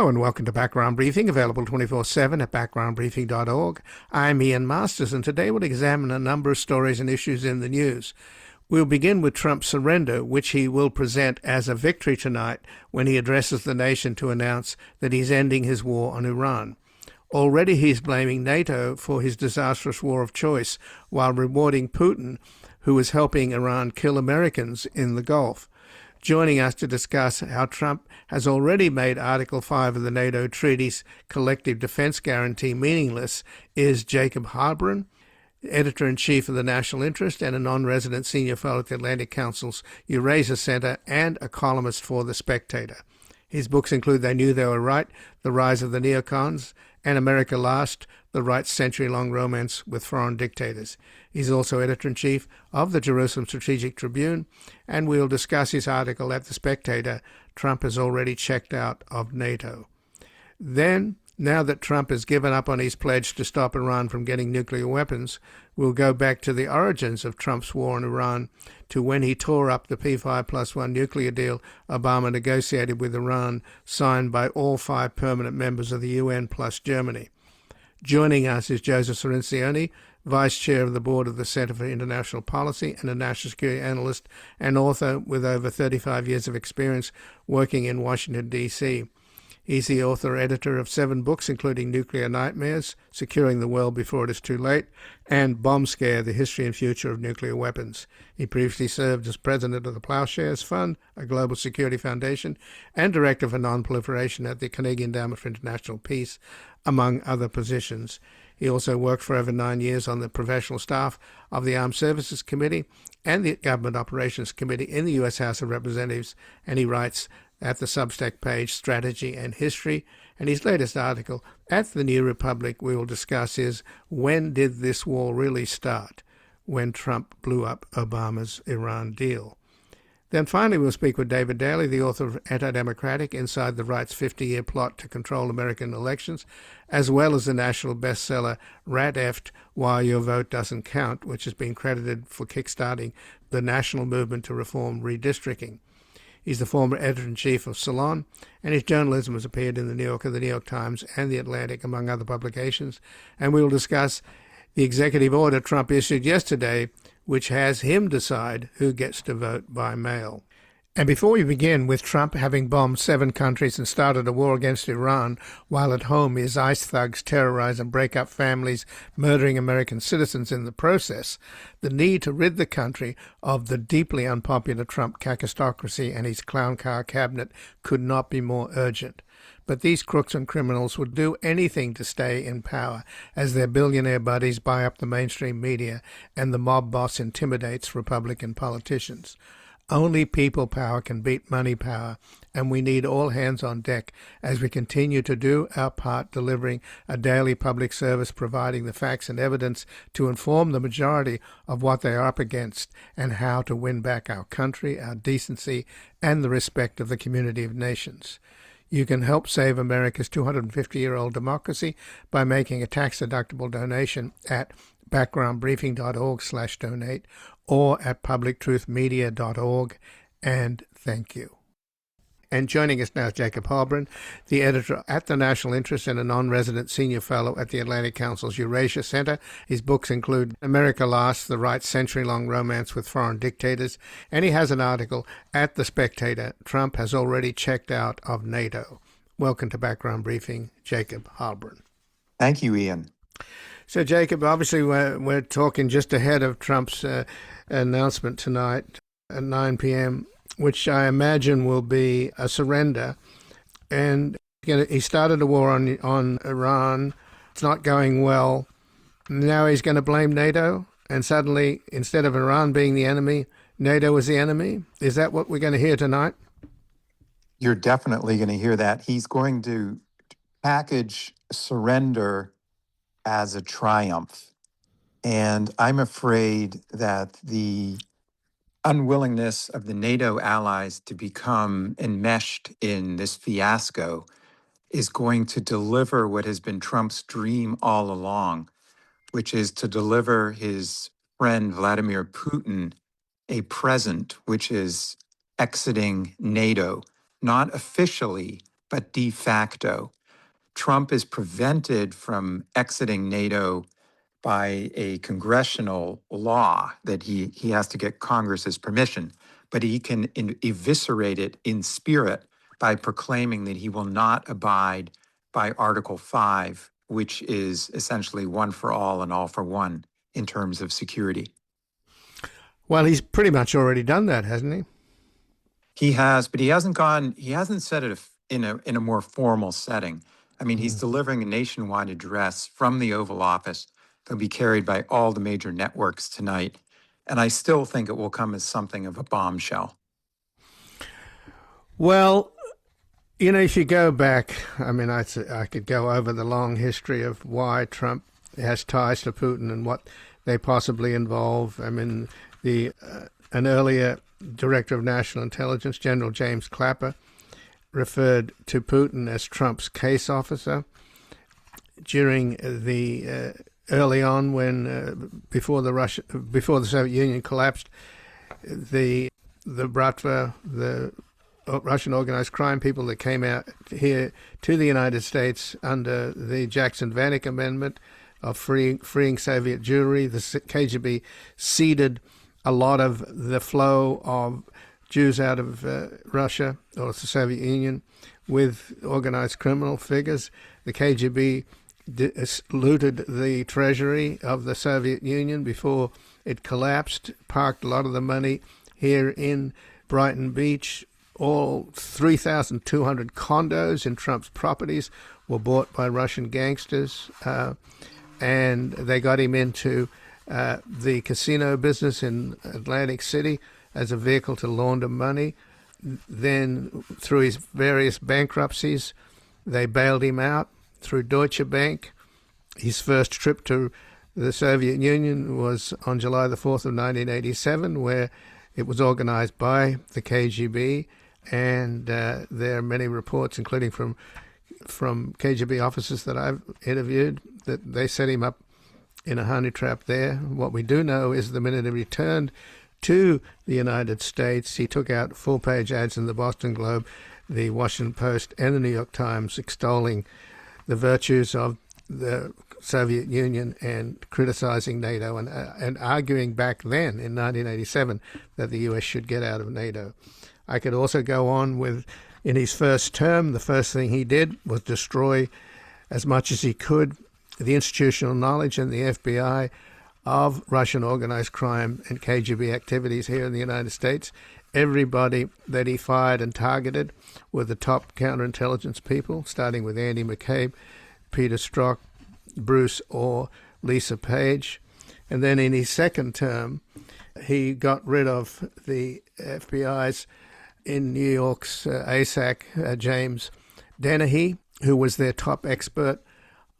Hello and welcome to Background Briefing, available 24/7 at backgroundbriefing.org. I'm Ian Masters, and today we'll examine a number of stories and issues in the news. We'll begin with Trump's surrender, which he will present as a victory tonight when he addresses the nation to announce that he's ending his war on Iran. Already he's blaming NATO for his disastrous war of choice, while rewarding Putin, who is helping Iran kill Americans in the Gulf. Joining us to discuss how Trump has already made Article 5 of the NATO Treaty's collective defense guarantee meaningless is Jacob Heilbrunn, Editor-in-Chief of the National Interest and a non-resident senior fellow at the Atlantic Council's Eurasia Center and a columnist for The Spectator. His books include They Knew They Were Right, The Rise of the Neocons, and America Last, The Right's Century-Long Romance with Foreign Dictators. He's also editor-in-chief of the Jerusalem Strategic Tribune, and we'll discuss his article at The Spectator, Trump has already checked out of NATO. Then, now that Trump has given up on his pledge to stop Iran from getting nuclear weapons, we'll go back to the origins of Trump's war on Iran, to when he tore up the P5+1 nuclear deal Obama negotiated with Iran, signed by all 5 permanent members of the UN plus Germany. Joining us is Joseph Cirincione, Vice Chair of the Board of the Center for International Policy and a national security analyst and author with over 35 years of experience working in Washington, D.C. He's the author-editor of 7 books, including Nuclear Nightmares, Securing the World Before It Is Too Late, and Bomb Scare, The History and Future of Nuclear Weapons. He previously served as president of the Plowshares Fund, a global security foundation, and director for non-proliferation at the Canadian Endowment for International Peace, among other positions. He also worked for over 9 years on the professional staff of the Armed Services Committee and the Government Operations Committee in the U.S. House of Representatives, and he writes at the Substack page Strategy and History, and his latest article at the New Republic we will discuss is When Did This War Really Start? When Trump Blew Up Obama's Iran Deal. Then finally we'll speak with David Daley, the author of Anti-Democratic, Inside the Right's 50-Year Plot to Control American Elections, as well as the national bestseller Rat Effed, Why Your Vote Doesn't Count, which has been credited for kickstarting the national movement to reform redistricting. He's the former editor-in-chief of Salon, and his journalism has appeared in The New Yorker, The New York Times, and The Atlantic, among other publications. And we will discuss the executive order Trump issued yesterday, which has him decide who gets to vote by mail. And before we begin with Trump having bombed 7 countries and started a war against Iran, while at home his ICE thugs terrorize and break up families, murdering American citizens in the process, the need to rid the country of the deeply unpopular Trump kakistocracy and his clown car cabinet could not be more urgent. But these crooks and criminals would do anything to stay in power, as their billionaire buddies buy up the mainstream media and the mob boss intimidates Republican politicians. Only people power can beat money power, and we need all hands on deck as we continue to do our part, delivering a daily public service, providing the facts and evidence to inform the majority of what they are up against and how to win back our country, our decency, and the respect of the community of nations. You can help save America's 250-year-old democracy by making a tax-deductible donation at backgroundbriefing.org/donate or at publictruthmedia.org, and thank you. And joining us now is Jacob Heilbrunn, the editor at the National Interest and a non-resident senior fellow at the Atlantic Council's Eurasia Center. His books include America Last, The Right's Century-Long Romance with Foreign Dictators, and he has an article at The Spectator, Trump has already checked out of NATO. Welcome to Background Briefing, Jacob Heilbrunn. Thank you, Ian. So, Jacob, obviously we're talking just ahead of Trump's announcement tonight at 9 p.m., which I imagine will be a surrender. And he started a war on Iran. It's not going well. Now he's going to blame NATO, and suddenly, instead of Iran being the enemy, NATO is the enemy. Is that what we're going to hear tonight? You're definitely going to hear that. He's going to package surrender as a triumph. And I'm afraid that the unwillingness of the NATO allies to become enmeshed in this fiasco is going to deliver what has been Trump's dream all along, which is to deliver his friend Vladimir Putin a present, which is exiting NATO, not officially, but de facto. Trump is prevented from exiting NATO by a congressional law that he has to get Congress's permission, but he can eviscerate it in spirit by proclaiming that he will not abide by Article 5, which is essentially one for all and all for one in terms of security. Well, he's pretty much already done that, hasn't he? He has, but he hasn't said it in a more formal setting. I mean, he's delivering a nationwide address from the Oval Office that'll be carried by all the major networks tonight. And I still think it will come as something of a bombshell. Well, you know, if you go back, I mean, I could go over the long history of why Trump has ties to Putin and what they possibly involve. I mean, an earlier director of national intelligence, General James Clapper, referred to Putin as Trump's case officer during the early on when before the Soviet Union collapsed. The Bratva, the Russian organized crime people that came out here to the United States under the Jackson-Vanik Amendment of freeing Soviet Jewry. The KGB ceded a lot of the flow of Jews out of Russia or the Soviet Union with organized criminal figures. The KGB looted the treasury of the Soviet Union before it collapsed, parked a lot of the money here in Brighton Beach. All 3,200 condos in Trump's properties were bought by Russian gangsters, and they got him into the casino business in Atlantic City as a vehicle to launder money. Then, through his various bankruptcies, they bailed him out through Deutsche Bank. His first trip to the Soviet Union was on July the 4th of 1987, where it was organized by the KGB. And there are many reports, including from KGB officers that I've interviewed, that they set him up in a honey trap there. What we do know is the minute he returned to the United States, he took out full-page ads in the Boston Globe, the Washington Post, and the New York Times, extolling the virtues of the Soviet Union and criticizing NATO and arguing back then in 1987 that the U.S. should get out of NATO. I could also go on with, in his first term, the first thing he did was destroy as much as he could the institutional knowledge and the FBI of Russian organized crime and KGB activities here in the United States. Everybody that he fired and targeted were the top counterintelligence people, starting with Andy McCabe, Peter Strzok, Bruce Orr, Lisa Page. And then in his second term, he got rid of the FBI's in New York's ASAC, James Dennehy, who was their top expert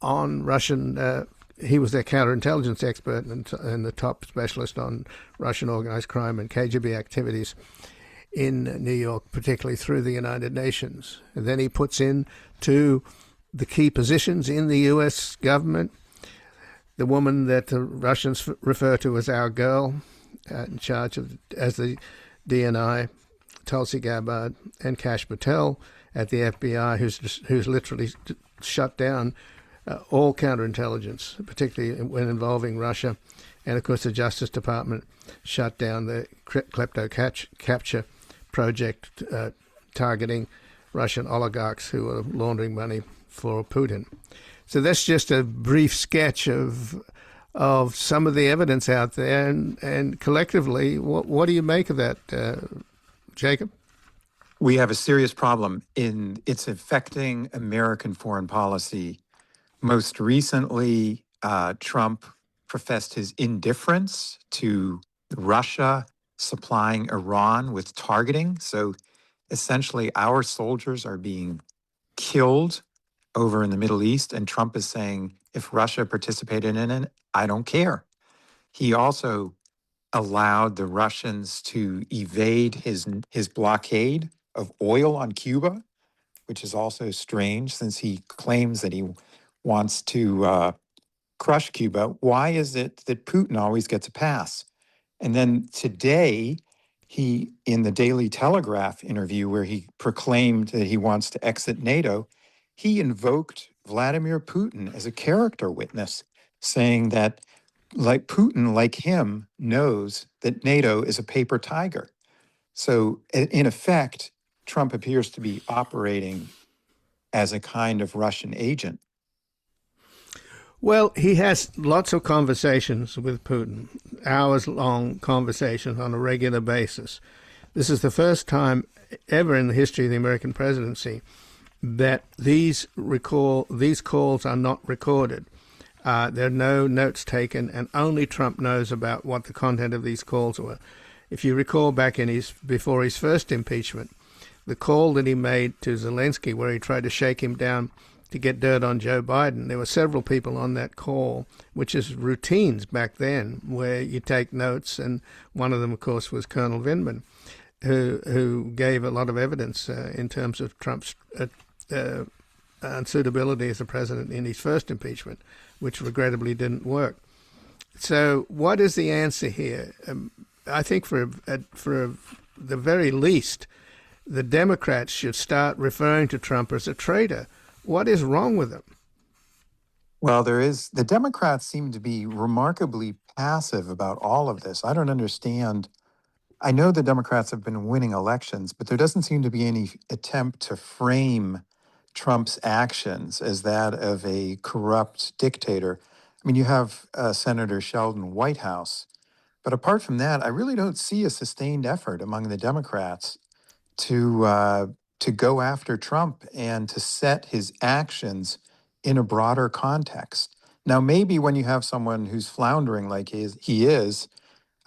on Russian, he was their counterintelligence expert and the top specialist on Russian organized crime and KGB activities in New York, particularly through the United Nations. And then he puts in to the key positions in the U.S. government the woman that the Russians refer to as our girl, in charge of as the DNI, Tulsi Gabbard, and Kash Patel at the FBI, who's literally shut down all counterintelligence, particularly when involving Russia. And, of course, the Justice Department shut down the klepto capture project targeting Russian oligarchs who were laundering money for Putin. So that's just a brief sketch of some of the evidence out there. And collectively, what do you make of that, Jacob? We have a serious problem it's affecting American foreign policy. Most recently, Trump professed his indifference to Russia supplying Iran with targeting. So essentially, our soldiers are being killed over in the Middle East, and Trump is saying, if Russia participated in it, I don't care. He also allowed the Russians to evade his blockade of oil on Cuba, which is also strange since he claims that he wants to crush Cuba. Why is it that Putin always gets a pass? And then today, He, in the Daily Telegraph interview where he proclaimed that he wants to exit NATO, he invoked Vladimir Putin as a character witness, saying that like Putin, like him, knows that NATO is a paper tiger. So in effect, Trump appears to be operating as a kind of Russian agent. Well, he has lots of conversations with Putin, hours long conversations on a regular basis. This is the first time ever in the history of the American presidency that these calls are not recorded. There are no notes taken, and only Trump knows about what the content of these calls were. If you recall back before his first impeachment, the call that he made to Zelensky, where he tried to shake him down to get dirt on Joe Biden, there were several people on that call, which is routines back then, where you take notes, and one of them, of course, was Colonel Vindman, who gave a lot of evidence in terms of Trump's unsuitability as a president in his first impeachment, which regrettably didn't work. So what is the answer here? I think for the very least, the Democrats should start referring to Trump as a traitor. What is wrong with him? Well, the Democrats seem to be remarkably passive about all of this. I don't understand. I know the Democrats have been winning elections, but there doesn't seem to be any attempt to frame Trump's actions as that of a corrupt dictator. I mean, you have Senator Sheldon Whitehouse, but apart from that, I really don't see a sustained effort among the Democrats to go after Trump and to set his actions in a broader context. Now, maybe when you have someone who's floundering like he is,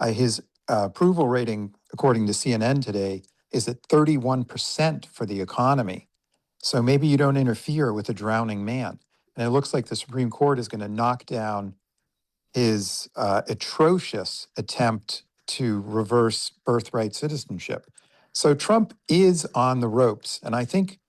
his approval rating, according to CNN today, is at 31% for the economy. So maybe you don't interfere with a drowning man. And it looks like the Supreme Court is going to knock down his atrocious attempt to reverse birthright citizenship. So Trump is on the ropes. And I think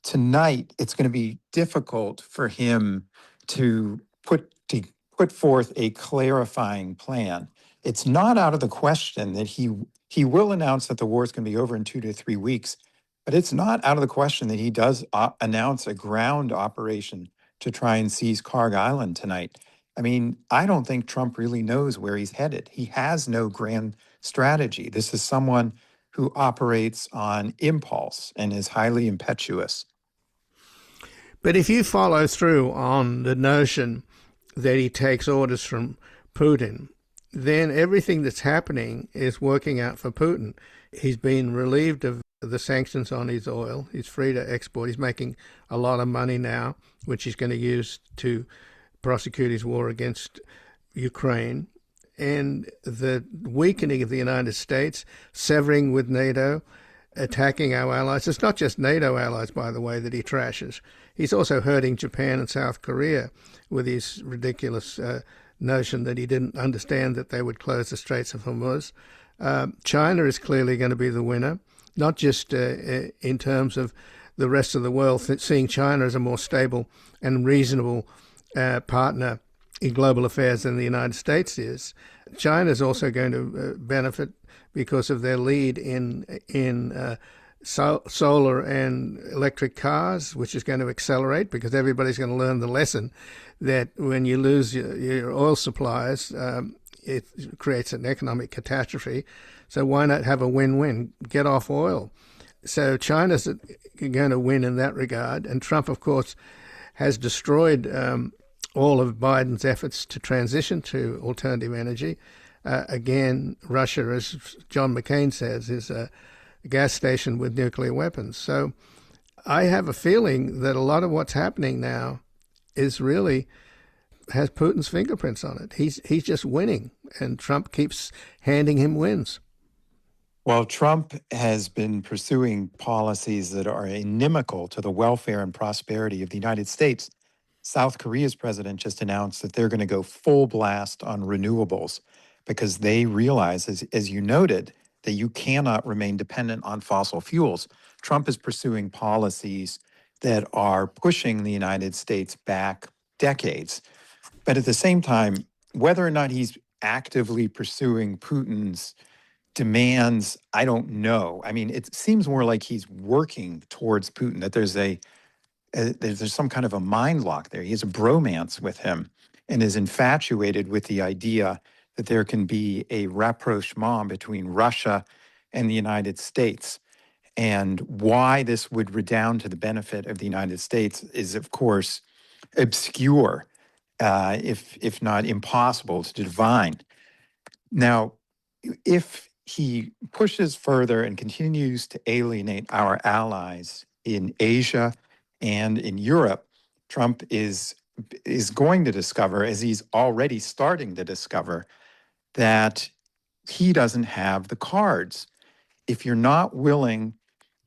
tonight it's going to be difficult for him to put forth a clarifying plan. It's not out of the question that he will announce that the war is going to be over in 2 to 3 weeks, but it's not out of the question that he does announce a ground operation to try and seize Carg Island tonight. I mean, I don't think Trump really knows where he's headed. He has no grand strategy. This is someone who operates on impulse and is highly impetuous. But if you follow through on the notion that he takes orders from Putin, then everything that's happening is working out for Putin. He's been relieved of the sanctions on his oil. He's free to export. He's making a lot of money now, which he's going to use to prosecute his war against Ukraine. And the weakening of the United States, severing with NATO, attacking our allies. It's not just NATO allies, by the way, that he trashes. He's also hurting Japan and South Korea with his ridiculous notion that he didn't understand that they would close the Straits of Hormuz. China is clearly going to be the winner, not just in terms of the rest of the world seeing China as a more stable and reasonable partner in global affairs than the United States is. China is also going to benefit because of their lead in solar and electric cars, which is going to accelerate because everybody's going to learn the lesson that when you lose your oil supplies, it creates an economic catastrophe. So why not have a win-win? Get off oil. So China's going to win in that regard. And Trump, of course, has destroyed all of Biden's efforts to transition to alternative energy. Again, Russia, as John McCain says, is a gas station with nuclear weapons. So I have a feeling that a lot of what's happening now is really has Putin's fingerprints on it. He's just winning, and Trump keeps handing him wins. Well, Trump has been pursuing policies that are inimical to the welfare and prosperity of the United States. South Korea's president just announced that they're going to go full blast on renewables because they realize, as you noted, that you cannot remain dependent on fossil fuels. Trump is pursuing policies that are pushing the United States back decades. But at the same time, whether or not he's actively pursuing Putin's demands, I don't know. I mean, it seems more like he's working towards Putin, that there's some kind of a mind lock there. He has a bromance with him and is infatuated with the idea that there can be a rapprochement between Russia and the United States. And why this would redound to the benefit of the United States is, of course, obscure, if not impossible to divine. Now, if he pushes further and continues to alienate our allies in Asia and in Europe, Trump is going to discover, as he's already starting to discover, that he doesn't have the cards. If you're not willing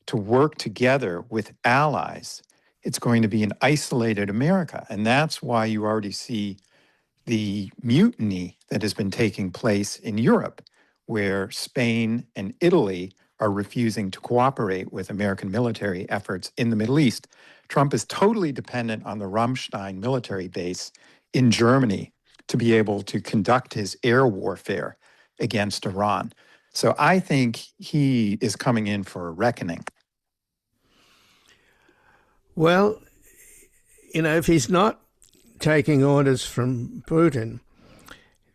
to work together with allies, it's going to be an isolated America. And that's why you already see the mutiny that has been taking place in Europe, where Spain and Italy are refusing to cooperate with American military efforts in the Middle East. Trump is totally dependent on the Ramstein military base in Germany to be able to conduct his air warfare against Iran. So I think he is coming in for a reckoning. Well, if he's not taking orders from Putin,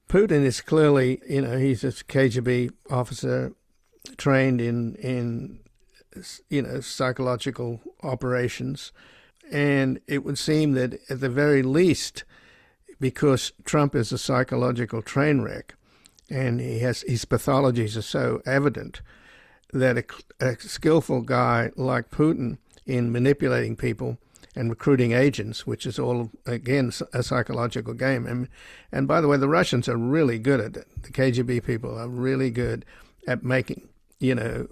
Putin is clearly, he's a KGB officer trained in psychological operations. And it would seem that at the very least, because Trump is a psychological train wreck and his pathologies are so evident, that a skillful guy like Putin in manipulating people and recruiting agents, which is all, again, a psychological game. And by the way, the Russians are really good at it. The KGB people are really good at making, their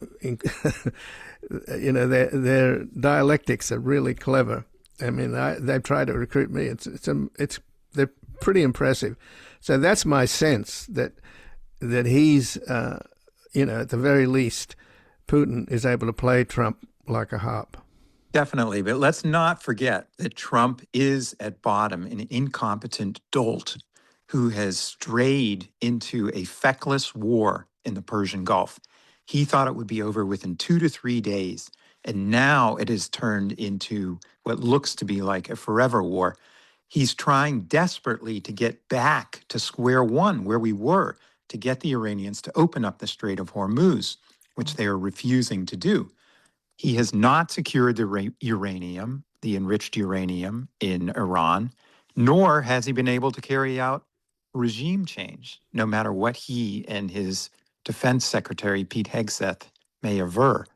dialectics are really clever. I mean, they've tried to recruit me. They're pretty impressive. So that's my sense that he's, at the very least, Putin is able to play Trump like a harp. Definitely, but let's not forget that Trump is at bottom an incompetent dolt who has strayed into a feckless war in the Persian Gulf. He thought it would be over within 2 to 3 days, and now it has turned into what looks to be like a forever war. He's trying desperately to get back to square one where we were, to get the Iranians to open up the Strait of Hormuz, which they are refusing to do. He has not secured the uranium, the enriched uranium in Iran, nor has he been able to carry out regime change, no matter what he and his defense secretary, Pete Hegseth, may aver.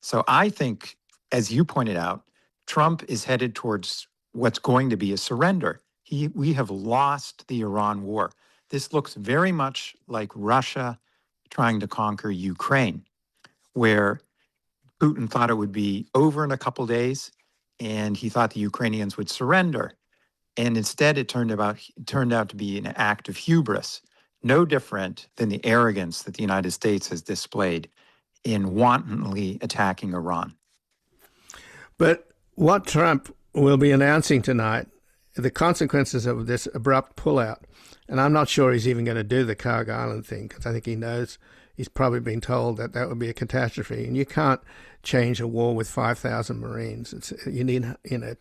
So I think, as you pointed out, Trump is headed towards what's going to be a surrender. We have lost the Iran war. This looks very much like Russia trying to conquer Ukraine, where Putin thought it would be over in a couple days, and he thought the Ukrainians would surrender. And instead, it turned out to be an act of hubris, no different than the arrogance that the United States has displayed in wantonly attacking Iran. But what Trump will be announcing tonight, the consequences of this abrupt pullout, and I'm not sure he's even going to do the Karg Island thing, because I think he knows, he's probably been told that would be a catastrophe, and you can't change a war with 5,000 Marines. You need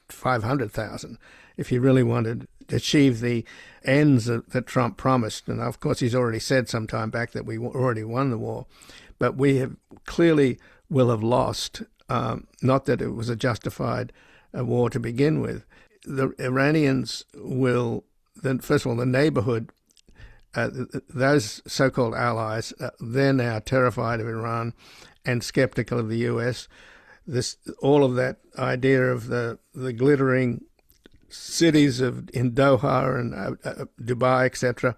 500,000 if you really wanted to achieve the ends that Trump promised. And of course, he's already said some time back that we already won the war, but we have clearly will have lost. Not that it was a justified war to begin with. The Iranians will, first of all, the neighborhood. Those so-called allies, they're now terrified of Iran and skeptical of the U.S. All of that idea of the glittering cities in Doha and Dubai, etc.,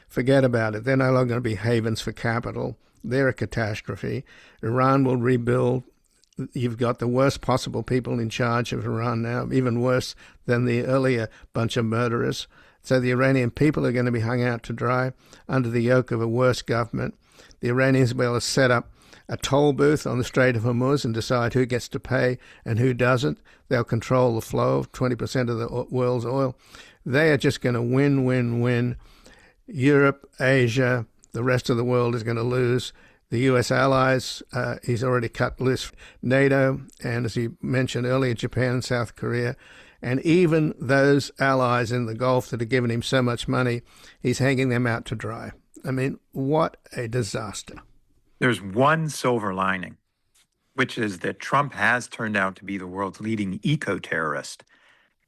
forget about it. They're no longer going to be havens for capital. They're a catastrophe. Iran will rebuild. You've got the worst possible people in charge of Iran now, even worse than the earlier bunch of murderers. So the Iranian people are going to be hung out to dry under the yoke of a worse government. The Iranians will be able to set up a toll booth on the Strait of Hormuz and decide who gets to pay and who doesn't. They'll control the flow of 20% of the world's oil. They are just going to win, win, win. Europe, Asia, the rest of the world is going to lose. the U.S. allies. He's already cut loose NATO, and as you mentioned earlier, Japan and South Korea. And even those allies in the Gulf that have given him so much money, he's hanging them out to dry. I mean, what a disaster. There's one silver lining, which is that Trump has turned out to be the world's leading eco-terrorist.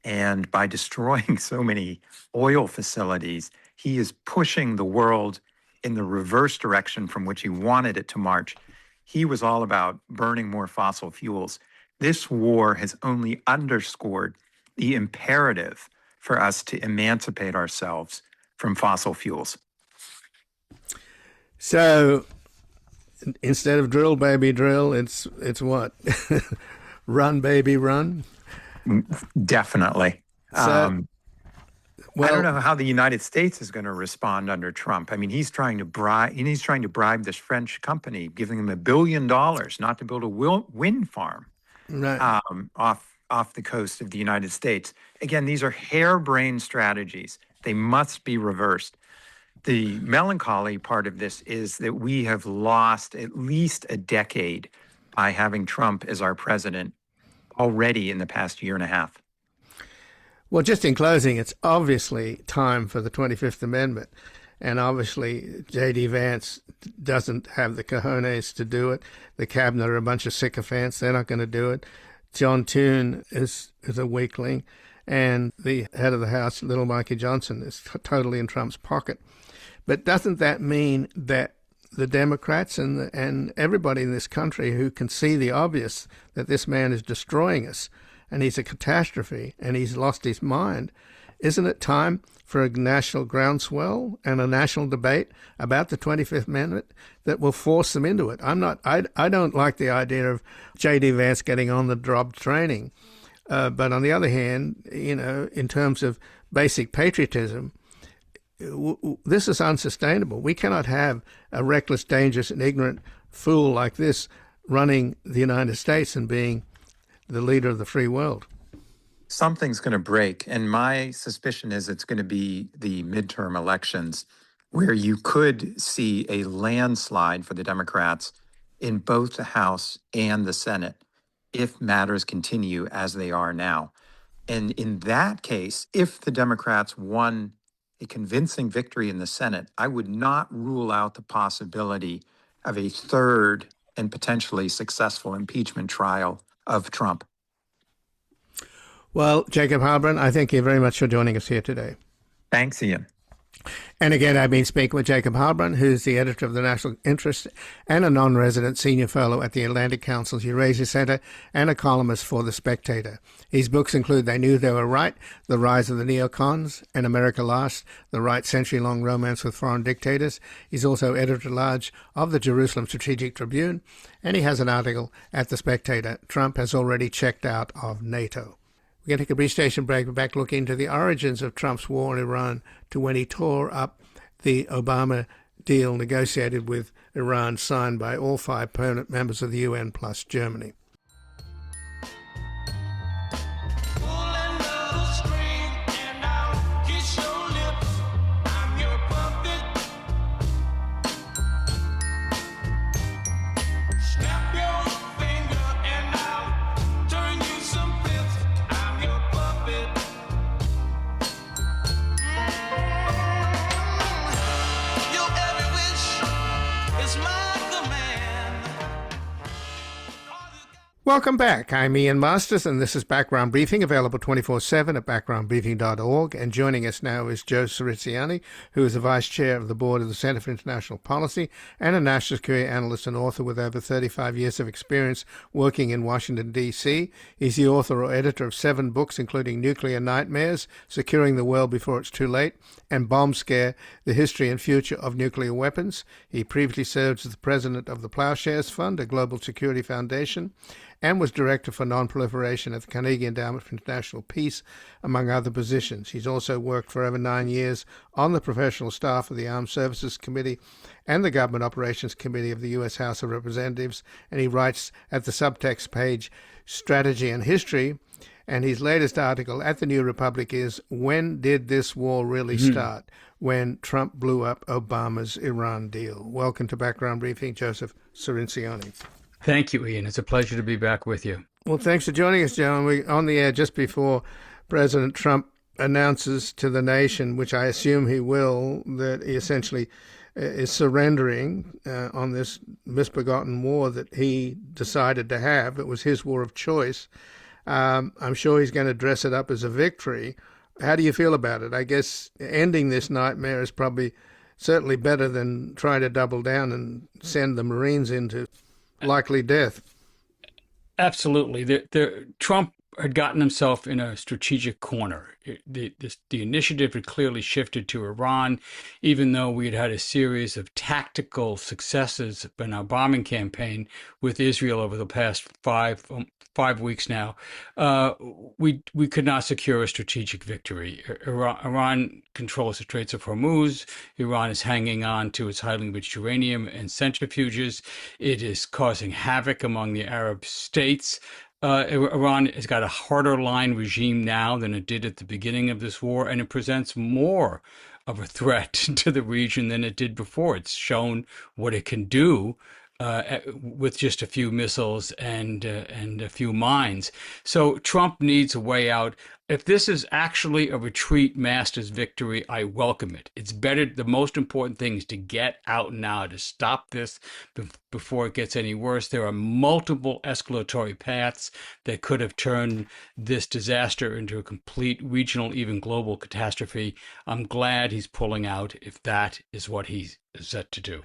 And by destroying so many oil facilities, he is pushing the world in the reverse direction from which he wanted it to march. He was all about burning more fossil fuels. This war has only underscored the imperative for us to emancipate ourselves from fossil fuels. So instead of drill, baby, drill, it's what? Run, baby, run? Definitely. So, I don't know how the United States is going to respond under Trump. I mean, he's trying to bribe this French company, giving them $1 billion not to build a wind farm right. off the coast of the United States. Again, these are harebrained strategies. They must be reversed. The melancholy part of this is that we have lost at least a decade by having Trump as our president already in the past year and a half. Well, just in closing, it's obviously time for the 25th Amendment. And obviously, J.D. Vance doesn't have the cojones to do it. The cabinet are a bunch of sycophants. They're not going to do it. John Thune is a weakling. And the head of the House, little Mikey Johnson, is totally in Trump's pocket. But doesn't that mean that the Democrats and everybody in this country who can see the obvious, that this man is destroying us and he's a catastrophe and he's lost his mind, isn't it time for a national groundswell and a national debate about the 25th Amendment that will force them into it? I don't like the idea of J.D. Vance getting on the job training. But on the other hand, in terms of basic patriotism, this is unsustainable. We cannot have a reckless, dangerous, and ignorant fool like this running the United States and being the leader of the free world. Something's going to break, and my suspicion is it's going to be the midterm elections, where you could see a landslide for the Democrats in both the House and the Senate if matters continue as they are now. And in that case, if the Democrats won a convincing victory in the Senate, I would not rule out the possibility of a third and potentially successful impeachment trial of Trump. Well, Jacob Heilbrunn, I thank you very much for joining us here today. Thanks, Ian. And again, I've been speaking with Jacob Heilbrunn, who's the editor of the National Interest and a non-resident senior fellow at the Atlantic Council's Eurasia Center and a columnist for The Spectator. His books include They Knew They Were Right, The Rise of the Neocons, and America Lost, The Right Century-Long Romance with Foreign Dictators. He's also editor-at-large of the Jerusalem Strategic Tribune, and he has an article at The Spectator, Trump has already checked out of NATO. We're going to take a brief station break. We're back to look into the origins of Trump's war in Iran to when he tore up the Obama deal negotiated with Iran, signed by all 5 permanent members of the UN plus Germany. Welcome back. I'm Ian Masters, and this is Background Briefing, available 24/7 at backgroundbriefing.org. And joining us now is Joe Cirincione, who is the Vice Chair of the Board of the Center for International Policy and a national security analyst and author with over 35 years of experience working in Washington, D.C. He's the author or editor of 7 books, including Nuclear Nightmares, Securing the World Before It's Too Late, and Bomb Scare, The History and Future of Nuclear Weapons. He previously served as the president of the Plowshares Fund, a global security foundation, and was Director for Non-Proliferation at the Carnegie Endowment for International Peace, among other positions. He's also worked for over 9 years on the professional staff of the Armed Services Committee and the Government Operations Committee of the U.S. House of Representatives, and he writes at the subtext page, Strategy and History, and his latest article at the New Republic is, When Did This War Really Start? When Trump Blew Up Obama's Iran Deal. Welcome to Background Briefing, Joseph Cirincione. Thank you, Ian. It's a pleasure to be back with you. Well, thanks for joining us, Joe. We're on the air just before President Trump announces to the nation, which I assume he will, that he essentially is surrendering on this misbegotten war that he decided to have. It was his war of choice. I'm sure he's going to dress it up as a victory. How do you feel about it? I guess ending this nightmare is probably certainly better than trying to double down and send the Marines into likely death. Absolutely. Trump had gotten himself in a strategic corner. The initiative had clearly shifted to Iran, even though we had had a series of tactical successes in our bombing campaign with Israel over the past five weeks now. We could not secure a strategic victory. Iran controls the Straits of Hormuz. Iran is hanging on to its highly enriched uranium and centrifuges. It is causing havoc among the Arab states. Iran has got a harder line regime now than it did at the beginning of this war, and it presents more of a threat to the region than it did before. It's shown what it can do with just a few missiles and a few mines. So Trump needs a way out. If this is actually a retreat master's victory, I welcome it. It's better. The most important thing is to get out now, to stop this before it gets any worse. There are multiple escalatory paths that could have turned this disaster into a complete regional, even global catastrophe. I'm glad he's pulling out if that is what he's set to do.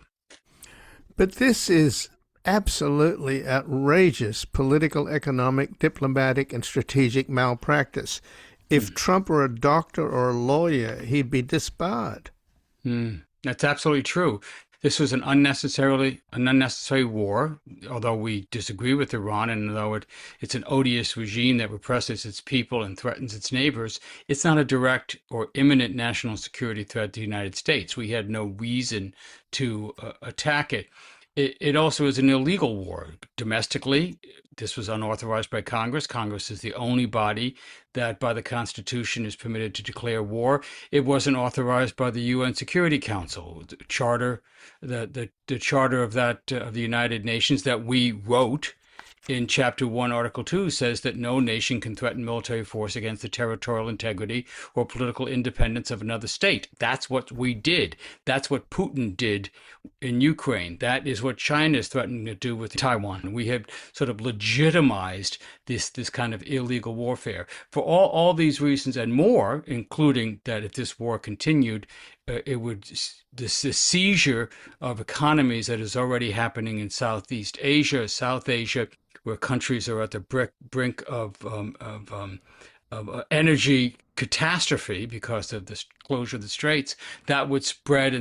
But this is absolutely outrageous political, economic, diplomatic, and strategic malpractice. If Trump were a doctor or a lawyer, he'd be disbarred. That's absolutely true. This was an unnecessary war, although we disagree with Iran, and although it's an odious regime that represses its people and threatens its neighbors, it's not a direct or imminent national security threat to the United States. We had no reason to attack it. It also is an illegal war. Domestically, this was unauthorized by Congress. Congress is the only body that by the Constitution is permitted to declare war. It wasn't authorized by the UN Security Council. The charter of the United Nations that we wrote in Chapter 1, Article 2 says that no nation can threaten military force against the territorial integrity or political independence of another state. That's what we did. That's what Putin did in Ukraine. That is what China is threatening to do with Taiwan. We have sort of legitimized this kind of illegal warfare. For all these reasons and more, including that if this war continued, the seizure of economies that is already happening in Southeast Asia, South Asia, where countries are at the brink of energy catastrophe because of the closure of the straits, that would spread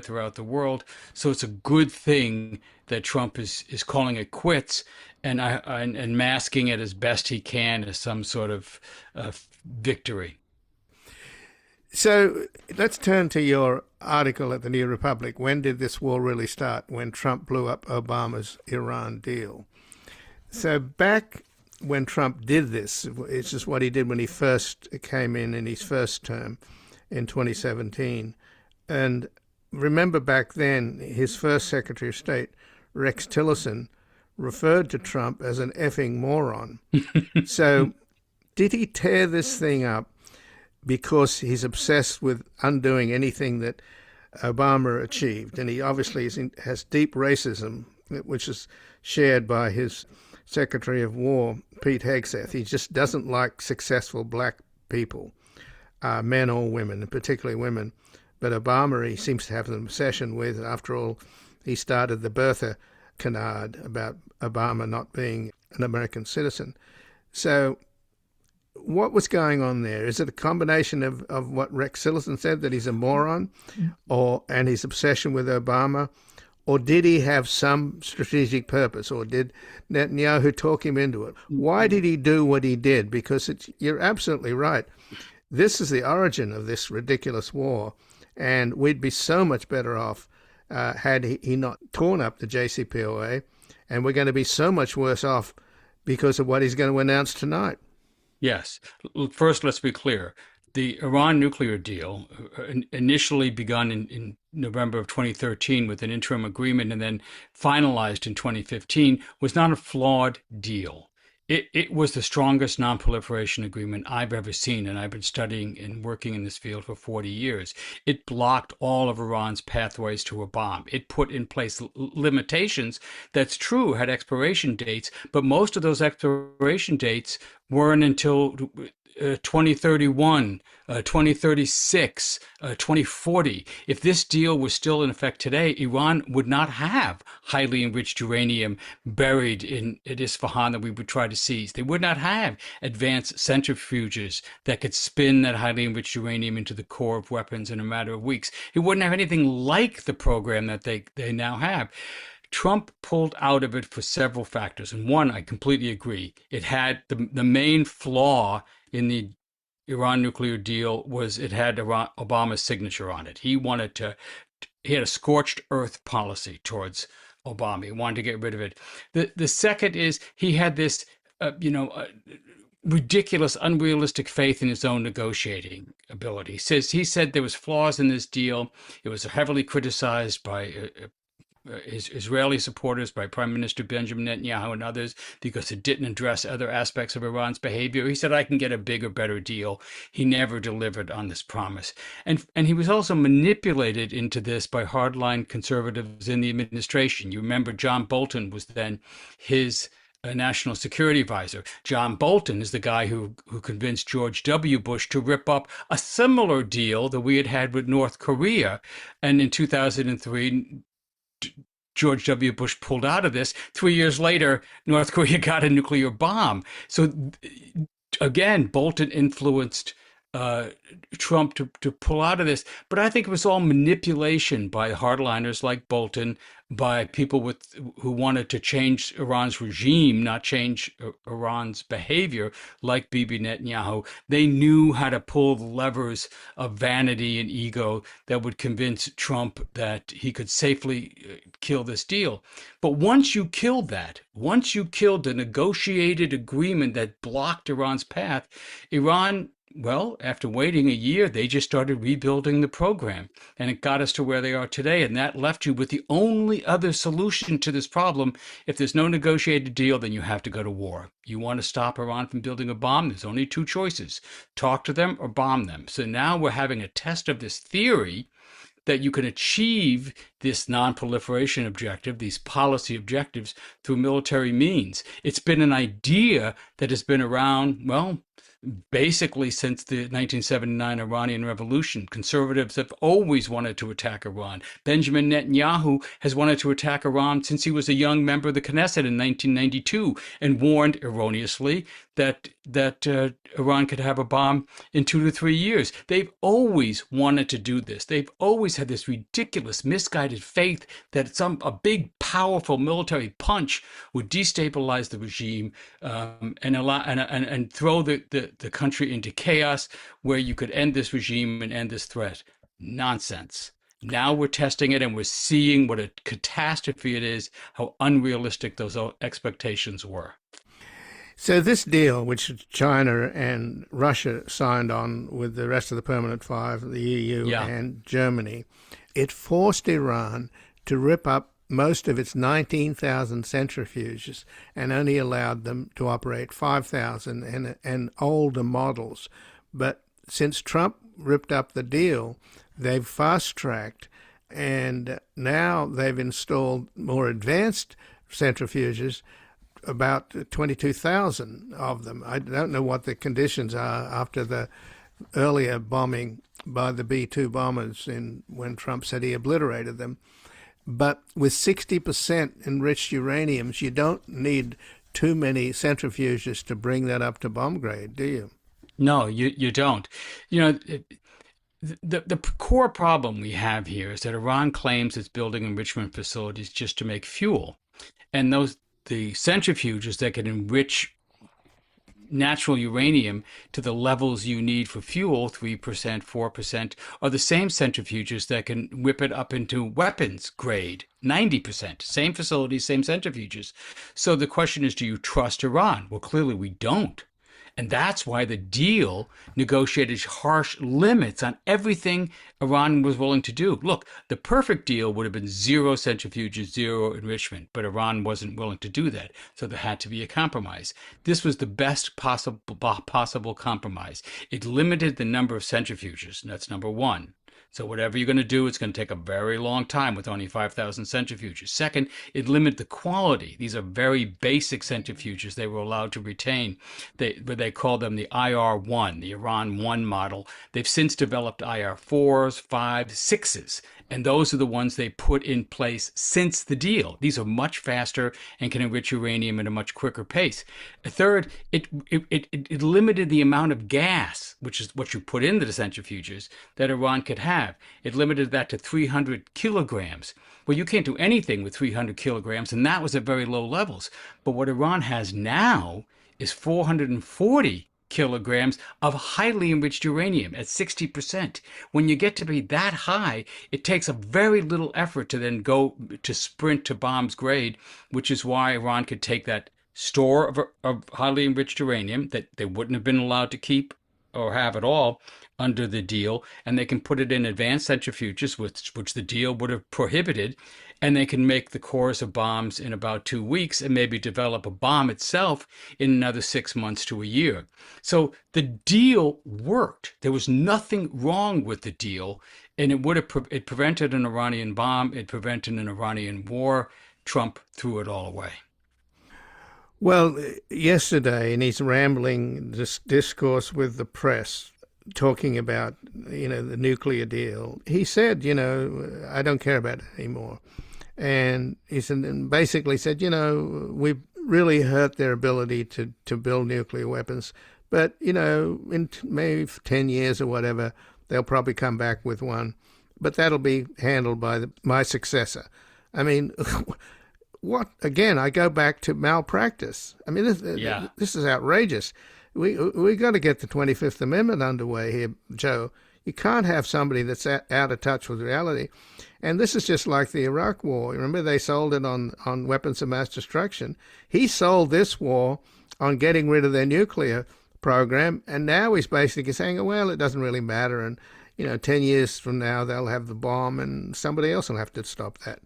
throughout the world. So it's a good thing that Trump is calling it quits and masking it as best he can as some sort of victory. So let's turn to your article at the New Republic. When did this war really start? When Trump blew up Obama's Iran deal. So back when Trump did this, it's just what he did when he first came in his first term in 2017. And remember back then, his first Secretary of State, Rex Tillerson, referred to Trump as an effing moron. So did he tear this thing up because he's obsessed with undoing anything that Obama achieved? And he obviously has deep racism, which is shared by his Secretary of War, Pete Hegseth. He just doesn't like successful black people, men or women, and particularly women. But Obama, he seems to have an obsession with. After all, he started the Bertha canard about Obama not being an American citizen. So what was going on there? Is it a combination of what Rex Tillerson said, that he's a moron, and his obsession with Obama, Or did he have some strategic purpose? Or did Netanyahu talk him into it? Why did he do what he did? Because you're absolutely right. This is the origin of this ridiculous war. And we'd be so much better off had he not torn up the JCPOA. And we're going to be so much worse off because of what he's going to announce tonight. Yes. First, let's be clear. The Iran nuclear deal, initially begun in November of 2013 with an interim agreement and then finalized in 2015, was not a flawed deal. It was the strongest nonproliferation agreement I've ever seen, and I've been studying and working in this field for 40 years. It blocked all of Iran's pathways to a bomb. It put in place limitations, that's true, had expiration dates, but most of those expiration dates weren't until 2031, 2036, 2040. If this deal was still in effect today, Iran would not have highly enriched uranium buried in Isfahan that we would try to seize. They would not have advanced centrifuges that could spin that highly enriched uranium into the core of weapons in a matter of weeks. It wouldn't have anything like the program that they now have. Trump pulled out of it for several factors. And one, I completely agree. It had the main flaw in the Iran nuclear deal was it had Obama's signature on it. He had a scorched earth policy towards Obama. He wanted to get rid of it. The second is he had this, ridiculous, unrealistic faith in his own negotiating ability. He said there was flaws in this deal. It was heavily criticized by his Israeli supporters, by Prime Minister Benjamin Netanyahu and others, because it didn't address other aspects of Iran's behavior. He said, I can get a bigger, better deal. He never delivered on this promise. And he was also manipulated into this by hardline conservatives in the administration. You remember John Bolton was then his national security advisor. John Bolton is the guy who convinced George W. Bush to rip up a similar deal that we had with North Korea. And in 2003, George W. Bush pulled out of this. 3 years later, North Korea got a nuclear bomb. So again, Bolton influenced Trump to pull out of this. But I think it was all manipulation by hardliners like Bolton, by people who wanted to change Iran's regime, not change Iran's behavior, like Bibi Netanyahu. They knew how to pull the levers of vanity and ego that would convince Trump that he could safely kill this deal. But once you killed that, once you killed the negotiated agreement that blocked Iran's path, Iran, well, after waiting a year, they just started rebuilding the program, and it got us to where they are today. And that left you with the only other solution to this problem. If there's no negotiated deal, then you have to go to war. You want to stop Iran from building a bomb? There's only two choices: talk to them or bomb them. So now we're having a test of this theory that you can achieve this non-proliferation objective, these policy objectives, through military means. It's been an idea that has been around, well, basically since the 1979 Iranian Revolution. Conservatives have always wanted to attack Iran. Benjamin Netanyahu has wanted to attack Iran since he was a young member of the Knesset in 1992 and warned erroneously that Iran could have a bomb in 2 to 3 years. They've always wanted to do this. They've always had this ridiculous, misguided faith that a big, powerful military punch would destabilize the regime and throw the country into chaos, where you could end this regime and end this threat. Nonsense. Now we're testing it, and we're seeing what a catastrophe it is, how unrealistic those expectations were. So this deal, which China and Russia signed on with the rest of the Permanent Five, the EU and Germany, it forced Iran to rip up most of its 19,000 centrifuges and only allowed them to operate 5,000 and older models. But since Trump ripped up the deal, they've fast-tracked, and now they've installed more advanced centrifuges, about 22,000 of them. I don't know what the conditions are after the earlier bombing by the B-2 bombers when Trump said he obliterated them. But with 60% enriched uraniums, you don't need too many centrifuges to bring that up to bomb grade, do you? No, you don't. The core problem we have here is that Iran claims it's building enrichment facilities just to make fuel, and the centrifuges that can enrich natural uranium to the levels you need for fuel, 3%, 4%, are the same centrifuges that can whip it up into weapons grade, 90%. Same facilities, same centrifuges. So the question is, do you trust Iran? Well, clearly we don't. And that's why the deal negotiated harsh limits on everything Iran was willing to do. Look, the perfect deal would have been zero centrifuges, zero enrichment, but Iran wasn't willing to do that. So there had to be a compromise. This was the best possible compromise. It limited the number of centrifuges. And that's number one. So whatever you're going to do, it's going to take a very long time with only 5,000 centrifuges. Second, it limited the quality. These are very basic centrifuges they were allowed to retain. They call them the IR-1, the Iran 1 model. They've since developed IR-4s, 5s, 6s, and those are the ones they put in place since the deal. These are much faster and can enrich uranium at a much quicker pace. Third, it limited the amount of gas, which is what you put into the centrifuges, that Iran could have. It limited that to 300 kilograms. Well, you can't do anything with 300 kilograms, and that was at very low levels. But what Iran has now is 440 kilograms of highly enriched uranium at 60%. When you get to be that high, it takes a very little effort to then go to sprint to bombs grade, which is why Iran could take that store of highly enriched uranium that they wouldn't have been allowed to keep or have at all under the deal, and they can put it in advanced centrifuges, which the deal would have prohibited, and they can make the cores of bombs in about 2 weeks and maybe develop a bomb itself in another 6 months to a year. So the deal worked. There was nothing wrong with the deal, and it prevented an Iranian bomb. It prevented an Iranian war. Trump threw it all away. Well, yesterday in his rambling discourse with the press, talking about, the nuclear deal, he said, I don't care about it anymore. And he said, and basically said, we've really hurt their ability to build nuclear weapons. But, in maybe 10 years or whatever, they'll probably come back with one. But that'll be handled by my successor. I mean, what, again, I go back to malpractice. I mean, this is outrageous. We got to get the 25th Amendment underway here, Joe. You can't have somebody that's out of touch with reality. And this is just like the Iraq War. Remember, they sold it on weapons of mass destruction. He sold this war on getting rid of their nuclear program, and now he's basically saying, well, it doesn't really matter, and 10 years from now they'll have the bomb, and somebody else will have to stop that.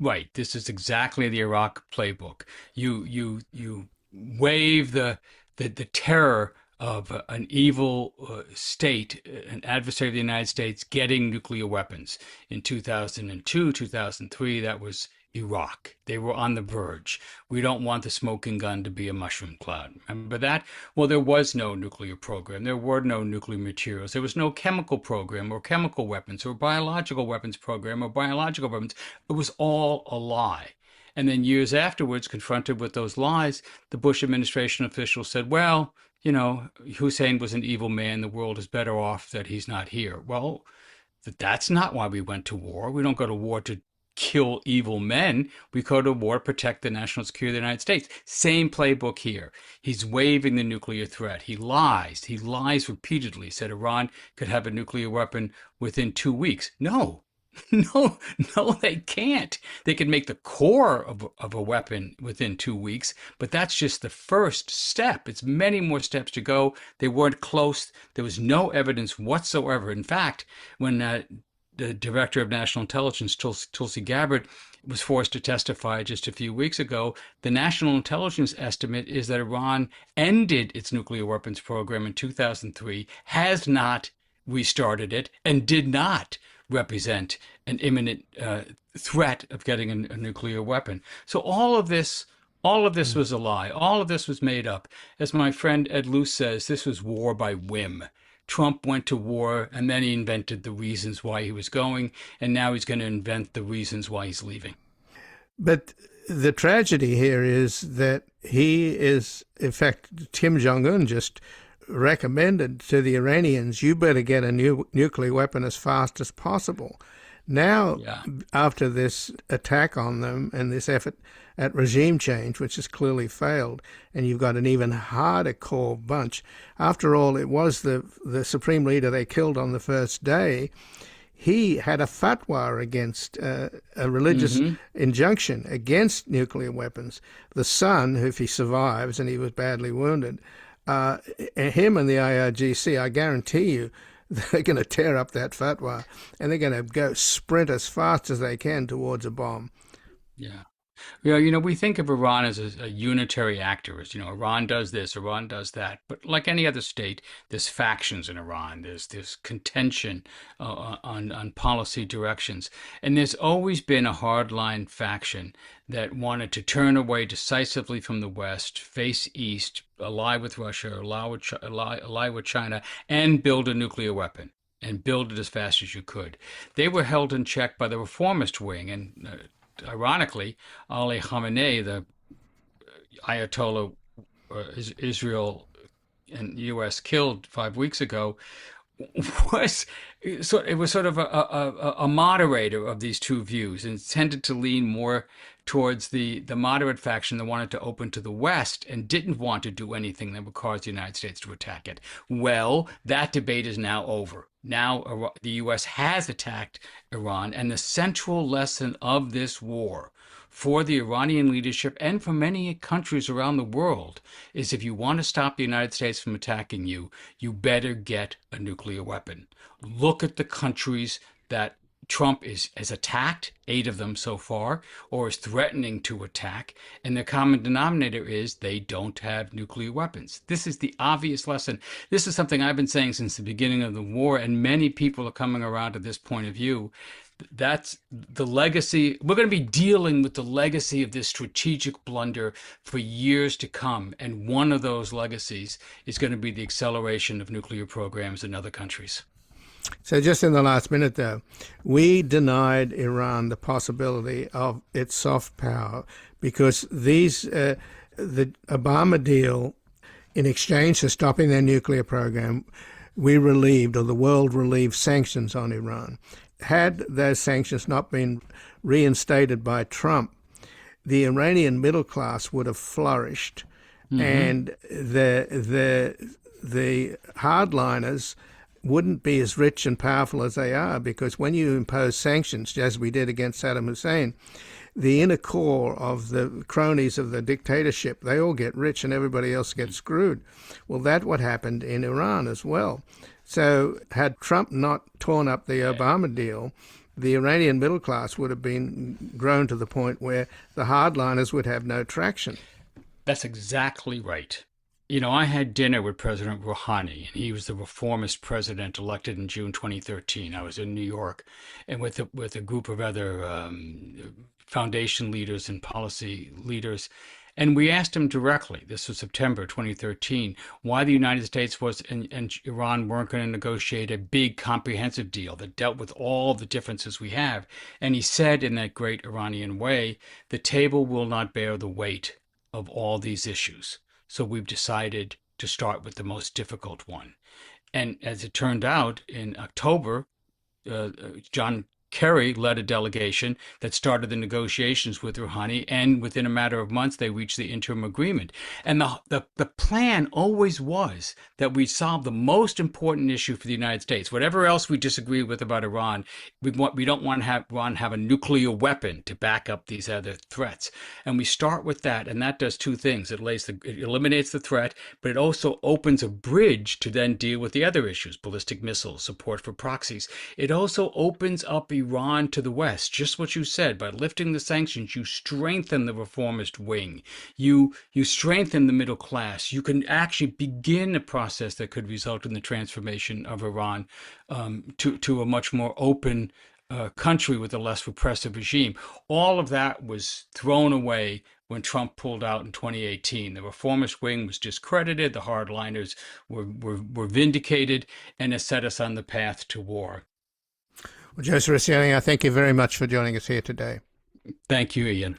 Right. This is exactly the Iraq playbook. You wave the terror of an evil state, an adversary of the United States, getting nuclear weapons. In 2002, 2003, that was Iraq. They were on the verge. We don't want the smoking gun to be a mushroom cloud. Remember that? Well, there was no nuclear program. There were no nuclear materials. There was no chemical program or chemical weapons or biological weapons program or biological weapons. It was all a lie. And then years afterwards, confronted with those lies, the Bush administration officials said, well, Hussein was an evil man. The world is better off that he's not here. Well, that's not why we went to war. We don't go to war to kill evil men. We go to war to protect the national security of the United States. Same playbook here. He's waving the nuclear threat. He lies. He lies repeatedly. Said Iran could have a nuclear weapon within 2 weeks. No, they can't. They can make the core of a weapon within 2 weeks, but that's just the first step. It's many more steps to go. They weren't close. There was no evidence whatsoever. In fact, when the director of national intelligence, Tulsi Gabbard, was forced to testify just a few weeks ago, the national intelligence estimate is that Iran ended its nuclear weapons program in 2003, has not restarted it, and did not represent an imminent threat of getting a nuclear weapon. So all of this was a lie. All of this was made up. As my friend Ed Luce says, this was war by whim. Trump went to war, and then he invented the reasons why he was going, and now he's going to invent the reasons why he's leaving. But the tragedy here is that he is, in fact, Kim Jong-un just recommended to the Iranians, you better get a nuclear weapon as fast as possible. Now, Yeah. after this attack on them and this effort at regime change, which has clearly failed, and you've got an even harder core bunch. After all, it was the supreme leader they killed on the first day. He had a fatwa against a religious injunction against nuclear weapons. The son, if he survives, and he was badly wounded, him and the IRGC, I guarantee you, they're going to tear up that fatwa, and they're going to go sprint as fast as they can towards a bomb. Yeah. Yeah, we think of Iran as a unitary actor, as, Iran does this, Iran does that. But like any other state, there's factions in Iran. There's contention on policy directions. And there's always been a hardline faction that wanted to turn away decisively from the West, face East, ally with Russia, ally with China, and build a nuclear weapon. And build it as fast as you could. They were held in check by the reformist wing, and ironically, Ali Khamenei, the Ayatollah Israel and U.S. killed 5 weeks ago, was sort of a moderator of these two views and tended to lean more towards the moderate faction that wanted to open to the West and didn't want to do anything that would cause the United States to attack it. Well, that debate is now over. Now the U.S. has attacked Iran, and the central lesson of this war for the Iranian leadership and for many countries around the world is if you want to stop the United States from attacking you, you better get a nuclear weapon. Look at the countries that Trump has attacked, 8 of them so far, or is threatening to attack, and the common denominator is they don't have nuclear weapons. This is the obvious lesson. This is something I've been saying since the beginning of the war, and many people are coming around to this point of view. That's the legacy. We're going to be dealing with the legacy of this strategic blunder for years to come, and one of those legacies is going to be the acceleration of nuclear programs in other countries. So just in the last minute, though, we denied Iran the possibility of its soft power because the Obama deal, in exchange for stopping their nuclear program, we relieved, or the world relieved, sanctions on Iran. Had those sanctions not been reinstated by Trump, the Iranian middle class would have flourished, and the hardliners wouldn't be as rich and powerful as they are, because when you impose sanctions, as we did against Saddam Hussein, the inner core of the cronies of the dictatorship, they all get rich and everybody else gets screwed. Well, that's what happened in Iran as well. So had Trump not torn up the Obama deal, the Iranian middle class would have been grown to the point where the hardliners would have no traction. That's exactly right. I had dinner with President Rouhani, and he was the reformist president elected in June 2013. I was in New York, and with a group of other foundation leaders and policy leaders. And we asked him directly, this was September 2013, why the United States and Iran weren't going to negotiate a big comprehensive deal that dealt with all the differences we have. And he said in that great Iranian way, the table will not bear the weight of all these issues. So we've decided to start with the most difficult one. And as it turned out, in October, John Kerry led a delegation that started the negotiations with Rouhani, and within a matter of months, they reached the interim agreement. And the plan always was that we solve the most important issue for the United States. Whatever else we disagree with about Iran, we don't want to have Iran have a nuclear weapon to back up these other threats. And we start with that, and that does two things. It eliminates the threat, but it also opens a bridge to then deal with the other issues, ballistic missiles, support for proxies. It also opens up Iran to the West. Just what you said, by lifting the sanctions, you strengthen the reformist wing. You strengthen the middle class. You can actually begin a process that could result in the transformation of Iran to a much more open country with a less repressive regime. All of that was thrown away when Trump pulled out in 2018. The reformist wing was discredited, the hardliners were vindicated, and it set us on the path to war. Well, Joe Cirincione, I thank you very much for joining us here today. Thank you, Ian.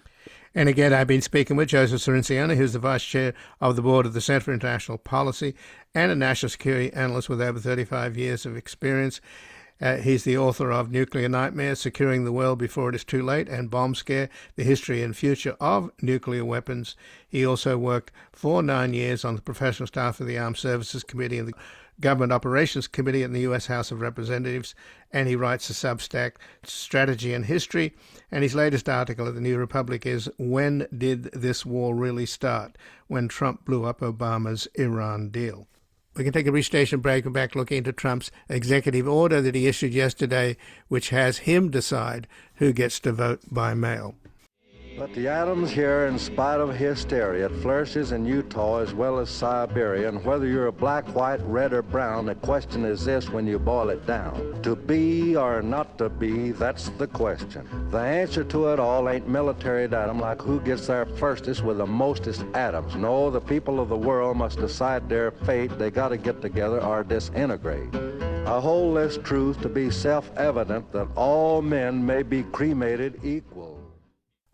And again, I've been speaking with Joseph Cirincione, who's the Vice Chair of the Board of the Centre for International Policy and a national security analyst with over 35 years of experience. He's the author of Nuclear Nightmares, Securing the World Before It Is Too Late, and Bomb Scare, The History and Future of Nuclear Weapons. He also worked for 9 years on the professional staff of the Armed Services Committee and the Government Operations Committee in the U.S. House of Representatives, and he writes a Substack, Strategy and History, and his latest article at the New Republic is When Did This War Really Start? When Trump Blew Up Obama's Iran Deal. We can take a brief station break and back looking into Trump's executive order that he issued yesterday, which has him decide who gets to vote by mail. But the atoms here, in spite of hysteria, it flourishes in Utah as well as Siberia, and whether you're a black, white, red, or brown, the question is this when you boil it down. To be or not to be, that's the question. The answer to it all ain't military datum, like who gets there firstest with the mostest atoms. No, the people of the world must decide their fate. They gotta get together or disintegrate. I hold this truth to be self-evident that all men may be cremated equal.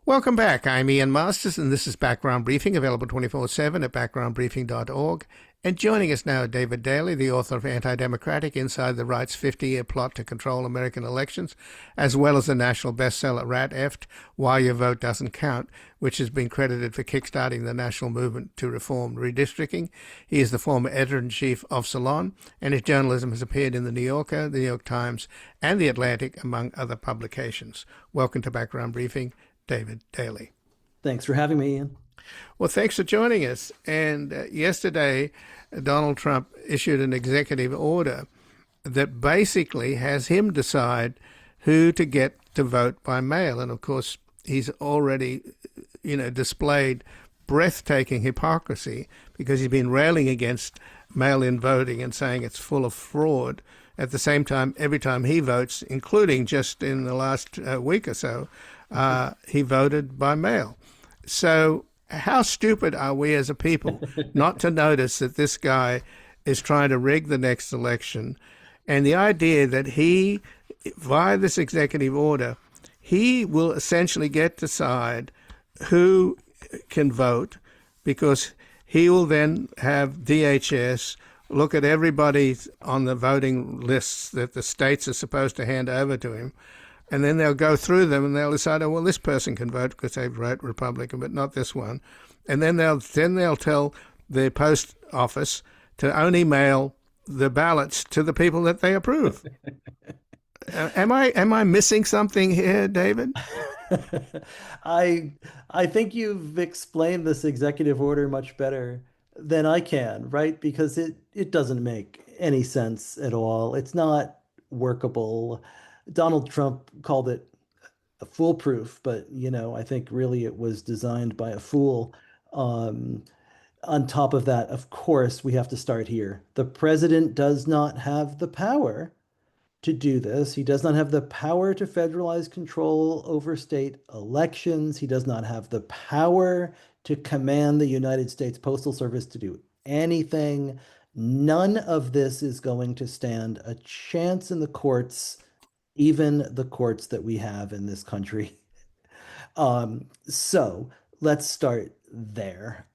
Welcome back. I'm Ian Masters, and this is Background Briefing, available 24/7 at backgroundbriefing.org. And joining us now, David Daley, the author of Anti-Democratic: Inside the Right's 50-Year Plot to Control American Elections, as well as the national bestseller Rat Effed, Why Your Vote Doesn't Count, which has been credited for kickstarting the national movement to reform redistricting. He is the former editor-in-chief of Salon, and his journalism has appeared in The New Yorker, The New York Times, and The Atlantic, among other publications. Welcome to Background Briefing, David Daley. Thanks for having me, Ian. Well, thanks for joining us. And yesterday, Donald Trump issued an executive order that basically has him decide who to get to vote by mail. And of course, he's already, displayed breathtaking hypocrisy because he's been railing against mail-in voting and saying it's full of fraud. At the same time, every time he votes, including just in the last week or so, he voted by mail. So how stupid are we as a people not to notice that this guy is trying to rig the next election? And the idea that he, via this executive order, he will essentially get to decide who can vote, because he will then have DHS look at everybody on the voting lists that the states are supposed to hand over to him. And then they'll go through them and they'll decide, oh, well, this person can vote because they vote Republican, but not this one. And then they'll tell the post office to only mail the ballots to the people that they approve. Am I missing something here, David? I think you've explained this executive order much better than I can, right? Because it doesn't make any sense at all. It's not workable. Donald Trump called it a foolproof, but I think really it was designed by a fool. On top of that, of course, we have to start here. The president does not have the power to do this. He does not have the power to federalize control over state elections. He does not have the power to command the United States Postal Service to do anything. None of this is going to stand a chance in the courts, even the courts that we have in this country. So let's start there.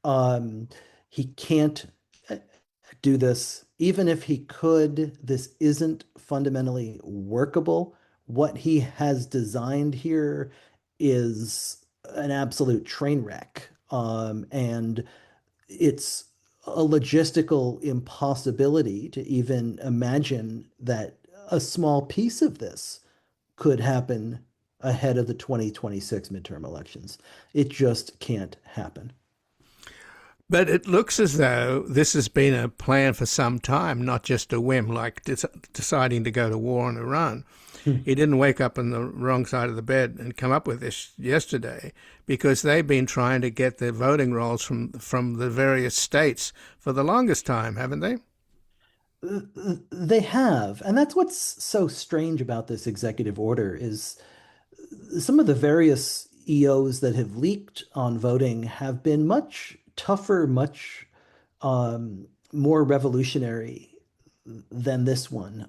He can't do this. Even if he could, this isn't fundamentally workable. What he has designed here is an absolute train wreck. And it's a logistical impossibility to even imagine that a small piece of this could happen ahead of the 2026 midterm elections. It just can't happen. But it looks as though this has been a plan for some time, not just a whim, like deciding to go to war on Iran. He didn't wake up on the wrong side of the bed and come up with this yesterday, because they've been trying to get the voting rolls from the various states for the longest time, haven't they? They have. And that's what's so strange about this executive order is some of the various EOs that have leaked on voting have been much tougher, much more revolutionary than this one.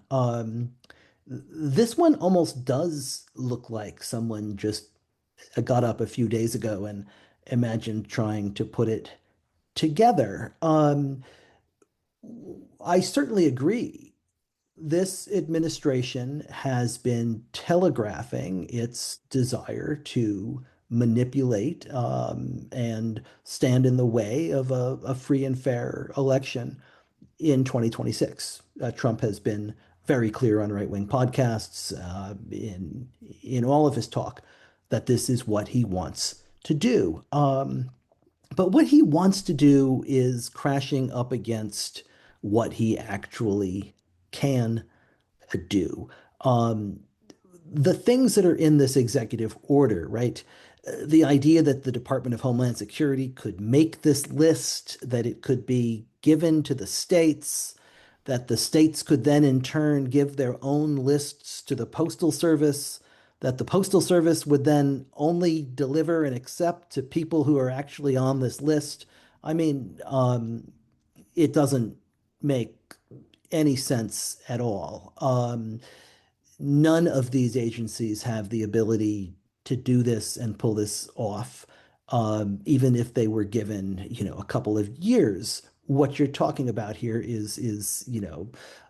This one almost does look like someone just got up a few days ago and imagined trying to put it together. I certainly agree. This administration has been telegraphing its desire to manipulate and stand in the way of a free and fair election in 2026. Trump has been very clear on right-wing podcasts, in all of his talk, that this is what he wants to do. But what he wants to do is crashing up against what he actually can do. Um, the things that are in this executive order, right? The idea that the Department of Homeland Security could make this list, that it could be given to the states, that the states could then in turn give their own lists to the Postal Service, that the Postal Service would then only deliver and accept to people who are actually on this list. I mean, it doesn't make any sense at all. None of these agencies have the ability to do this and pull this off, even if they were given, a couple of years. What you're talking about here is,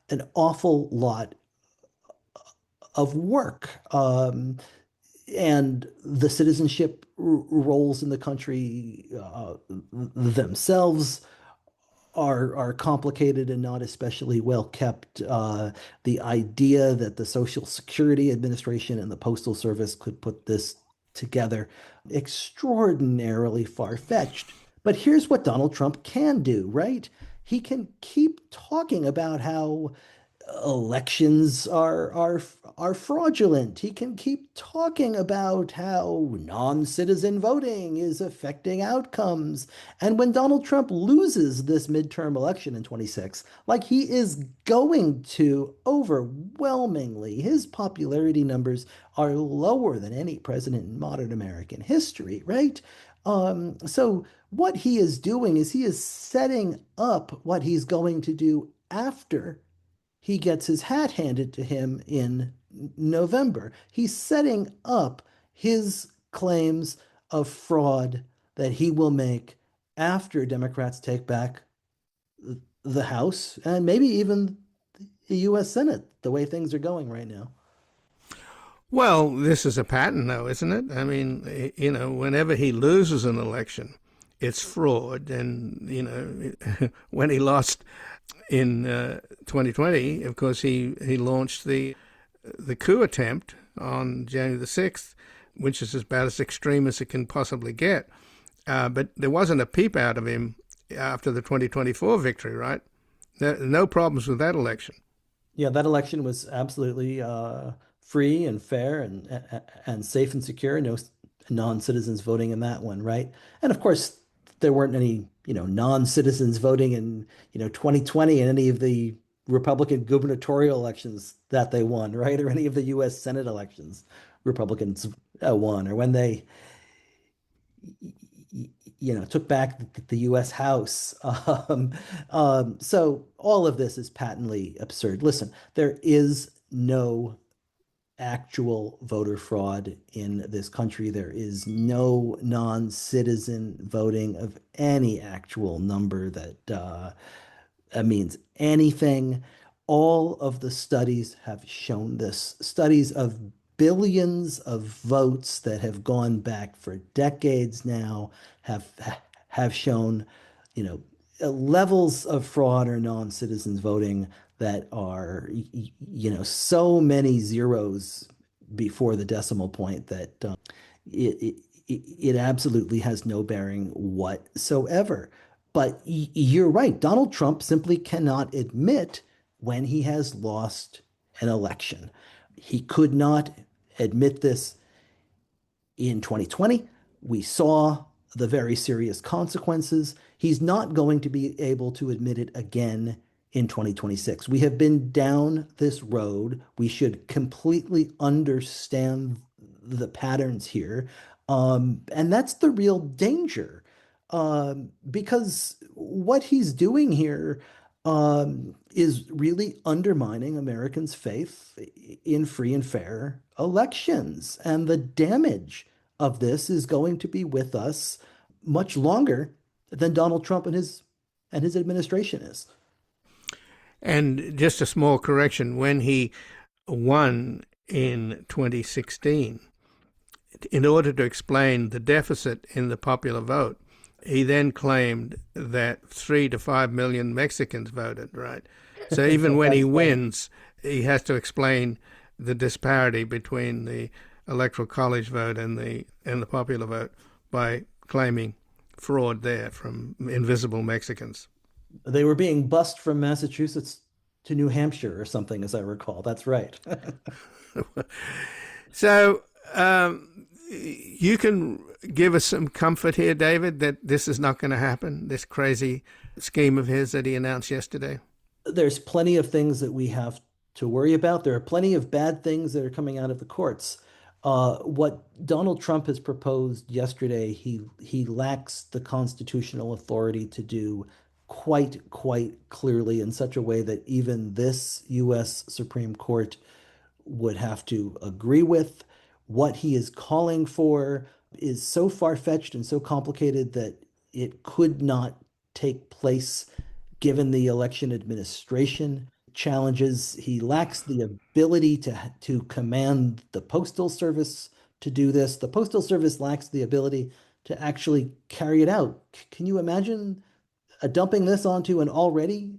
an awful lot of work. And the citizenship roles in the country themselves are complicated and not especially well kept. The idea that the Social Security Administration and the Postal Service could put this together, extraordinarily far-fetched. But here's what Donald Trump can do, right? He can keep talking about how elections are fraudulent. He can keep talking about how non-citizen voting is affecting outcomes. And when Donald Trump loses this midterm election in 26, like he is going to overwhelmingly, his popularity numbers are lower than any president in modern American history, right? So what he is doing is he is setting up what he's going to do after he gets his hat handed to him in November. He's setting up his claims of fraud that he will make after Democrats take back the House and maybe even the U.S. Senate, the way things are going right now. Well, this is a pattern, though, isn't it? I mean, whenever he loses an election, it's fraud. And, when he lost in 2020, of course, he launched the coup attempt on January the 6th, which is about as extreme as it can possibly get. But there wasn't a peep out of him after the 2024 victory, right? No problems with that election. Yeah, that election was absolutely free and fair and safe and secure. No non-citizens voting in that one, right? And of course, there weren't any, non-citizens voting in, 2020 in any of the Republican gubernatorial elections that they won, right? Or any of the U.S. Senate elections Republicans won, or when they, took back the U.S. House. So all of this is patently absurd. Listen, there is no actual voter fraud in this country. There is no non-citizen voting of any actual number that means anything. All of the studies have shown this. Studies of billions of votes that have gone back for decades now have have shown, you know, levels of fraud or non-citizens voting that are, so many zeros before the decimal point that it, it absolutely has no bearing whatsoever. But you're right. Donald Trump simply cannot admit when he has lost an election. He could not admit this in 2020. We saw the very serious consequences. He's not going to be able to admit it again in 2026. We have been down this road. We should completely understand the patterns here. And that's the real danger. Because what he's doing here is really undermining Americans' faith in free and fair elections. And the damage of this is going to be with us much longer than Donald Trump and his administration is. And just a small correction, when he won in 2016, in order to explain the deficit in the popular vote, he then claimed that 3 to 5 million Mexicans voted, right? So even when he wins, he has to explain the disparity between the electoral college vote and the popular vote by claiming fraud there from invisible Mexicans. They were being bussed from Massachusetts to New Hampshire or something, as I recall. That's right. So you can give us some comfort here, David, that this is not going to happen, this crazy scheme of his that he announced yesterday? There's plenty of things that we have to worry about. There are plenty of bad things that are coming out of the courts. What Donald Trump has proposed yesterday, he lacks the constitutional authority to do quite clearly in such a way that even this U.S. Supreme Court would have to agree with. What he is calling for is so far-fetched and so complicated that it could not take place given the election administration challenges. He lacks the ability to command the Postal Service to do this. The Postal Service lacks the ability to actually carry it out. Can you imagine dumping this onto an already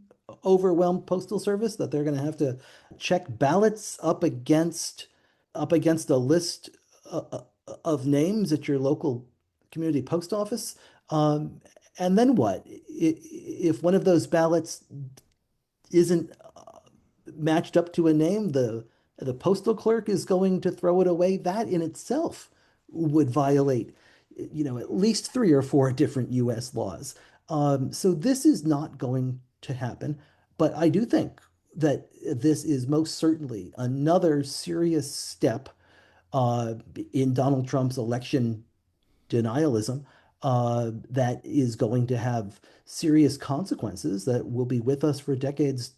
overwhelmed Postal Service that they're going to have to check ballots up against a list of names at your local community post office? And then what? If one of those ballots isn't matched up to a name, the postal clerk is going to throw it away. That in itself would violate, at least 3 or 4 different U.S. laws. So this is not going to happen. But I do think that this is most certainly another serious step in Donald Trump's election denialism that is going to have serious consequences that will be with us for decades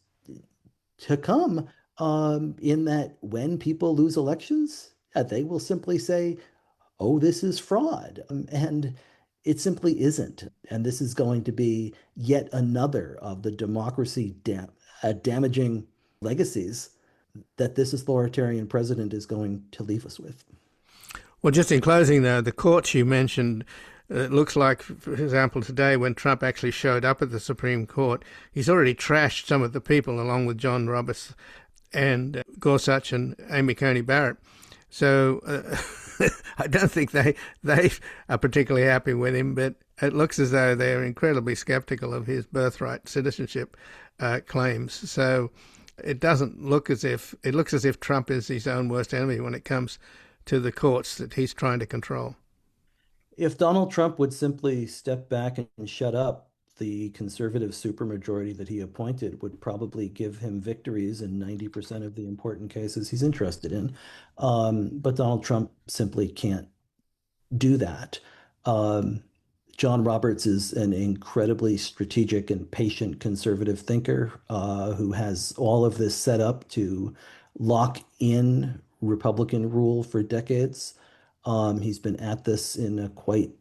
to come, in that when people lose elections, they will simply say, oh, this is fraud. And it simply isn't. And this is going to be yet another of the democracy damaging legacies that this authoritarian president is going to leave us with. Well, just in closing, though, the courts you mentioned, it looks like, for example, today when Trump actually showed up at the Supreme Court, he's already trashed some of the people along with John Roberts and Gorsuch and Amy Coney Barrett. So I don't think they are particularly happy with him, but it looks as though they're incredibly skeptical of his birthright citizenship claims. So it looks as if Trump is his own worst enemy when it comes to the courts that he's trying to control. If Donald Trump would simply step back and shut up, the conservative supermajority that he appointed would probably give him victories in 90% of the important cases he's interested in. But Donald Trump simply can't do that. John Roberts is an incredibly strategic and patient conservative thinker who has all of this set up to lock in Republican rule for decades. He's been at this in a quite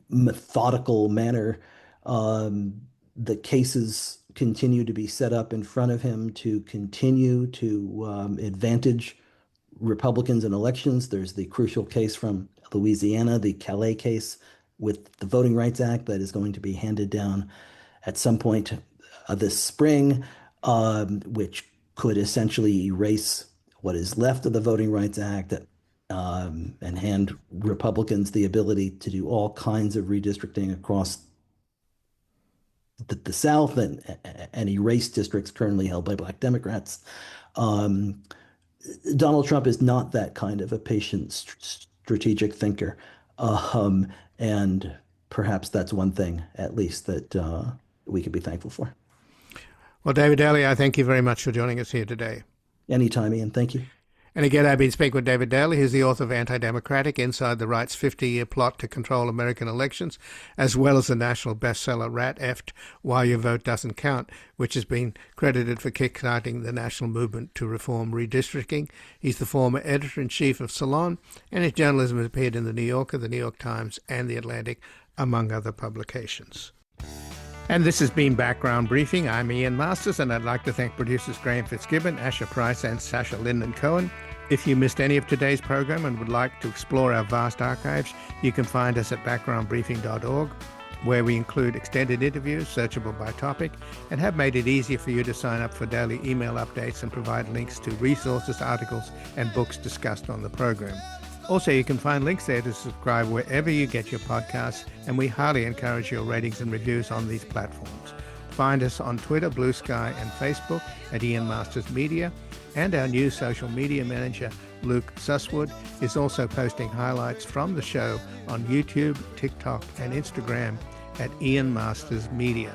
methodical manner. The cases continue to be set up in front of him to continue to advantage Republicans in elections. There's the crucial case from Louisiana, the Calais case with the Voting Rights Act that is going to be handed down at some point this spring, which could essentially erase what is left of the Voting Rights Act and hand Republicans the ability to do all kinds of redistricting across the South and erase districts currently held by Black Democrats. Donald Trump is not that kind of a patient, strategic thinker. And perhaps that's one thing, at least, that we can be thankful for. Well, David Daley, I thank you very much for joining us here today. Anytime, Ian. Thank you. And again, I've been speaking with David Daley, who's the author of Anti-Democratic: Inside the Right's 50-Year Plot to Control American Elections, as well as the national bestseller Rat Effed: Why Your Vote Doesn't Count, which has been credited for kickstarting the national movement to reform redistricting. He's the former editor-in-chief of Salon, and his journalism has appeared in The New Yorker, The New York Times, and The Atlantic, among other publications. And this has been Background Briefing. I'm Ian Masters, and I'd like to thank producers Graham Fitzgibbon, Asher Price, and Sasha Linden-Cohen. If you missed any of today's program and would like to explore our vast archives, you can find us at backgroundbriefing.org, where we include extended interviews, searchable by topic, and have made it easier for you to sign up for daily email updates and provide links to resources, articles, and books discussed on the program. Also, you can find links there to subscribe wherever you get your podcasts, and we highly encourage your ratings and reviews on these platforms. Find us on Twitter, Blue Sky, and Facebook at Ian Masters Media, and our new social media manager, Luke Susswood, is also posting highlights from the show on YouTube, TikTok, and Instagram at Ian Masters Media.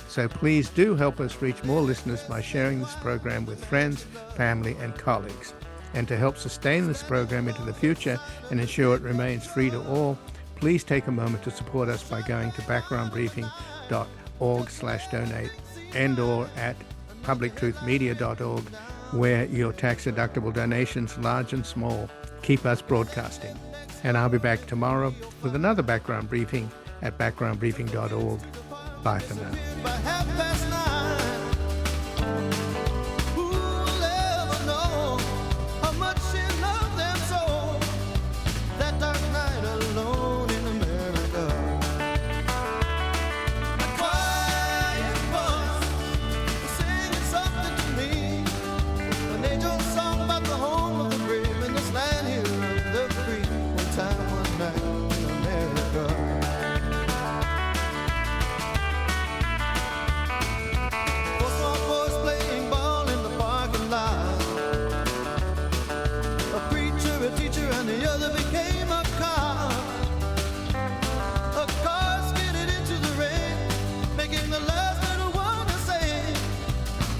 So please do help us reach more listeners by sharing this program with friends, family, and colleagues. And to help sustain this program into the future and ensure it remains free to all, please take a moment to support us by going to backgroundbriefing.org/donate and/or at publictruthmedia.org, where your tax-deductible donations, large and small, keep us broadcasting. And I'll be back tomorrow with another Background Briefing at backgroundbriefing.org. Bye for now.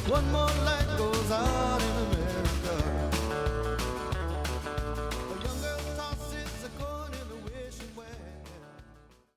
One more light goes out in the